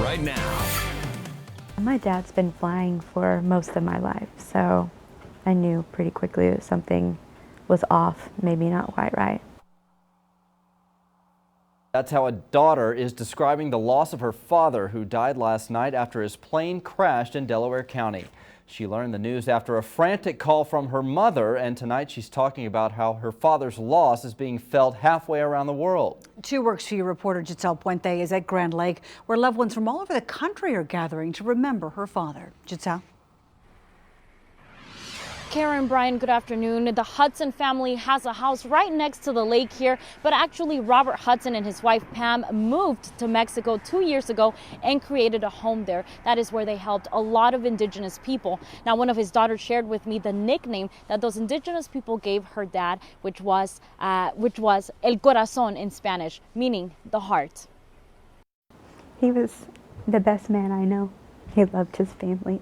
right now. My dad's been flying for most of my life, so I knew pretty quickly that something was off, maybe not quite right. That's how a daughter is describing the loss of her father, who died last night after his plane crashed in Delaware County. She learned the news after a frantic call from her mother, and tonight she's talking about how her father's loss is being felt halfway around the world. 2 Works for You reporter Giselle Puente is at Grand Lake, where loved ones from all over the country are gathering to remember her father. Giselle? Karen, Brian, good afternoon. The Hudson family has a house right next to the lake here, but actually Robert Hudson and his wife Pam moved to Mexico 2 years ago and created a home there. That is where they helped a lot of indigenous people. Now, one of his daughters shared with me the nickname that those indigenous people gave her dad, which was El Corazón in Spanish, meaning the heart. He was the best man I know. He loved his family.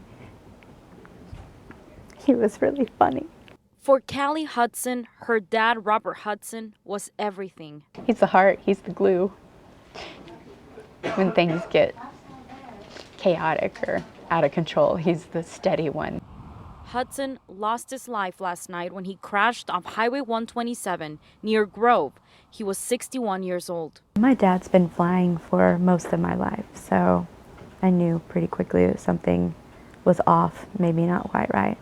He was really funny. For Callie Hudson, her dad, Robert Hudson, was everything. He's the heart, he's the glue. When things get chaotic or out of control, he's the steady one. Hudson lost his life last night when he crashed off Highway 127 near Grove. He was 61 years old. My dad's been flying for most of my life, so I knew pretty quickly that something was off, maybe not quite right.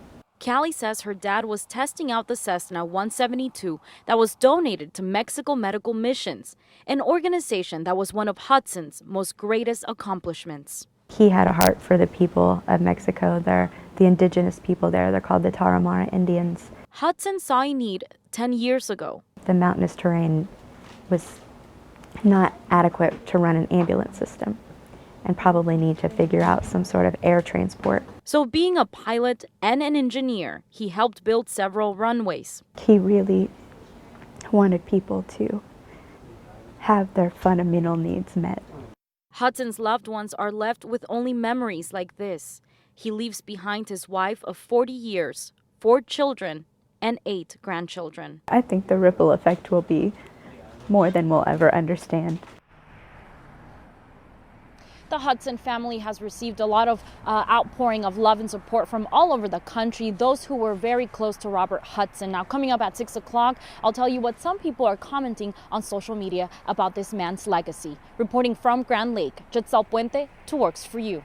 Callie says her dad was testing out the Cessna 172 that was donated to Mexico Medical Missions, an organization that was one of Hudson's most greatest accomplishments. He had a heart for the people of Mexico. They're the indigenous people there. They're called the Tarahumara Indians. Hudson saw a need 10 years ago. The mountainous terrain was not adequate to run an ambulance system, and probably need to figure out some sort of air transport. So being a pilot and an engineer, he helped build several runways. He really wanted people to have their fundamental needs met. Hudson's loved ones are left with only memories like this. He leaves behind his wife of 40 years, 4 children, and 8 grandchildren. I think the ripple effect will be more than we'll ever understand. The Hudson family has received a lot of outpouring of love and support from all over the country, those who were very close to Robert Hudson. Now, coming up at 6 o'clock, I'll tell you what some people are commenting on social media about this man's legacy. Reporting from Grand Lake, Giselle Puente, 2 Works for You.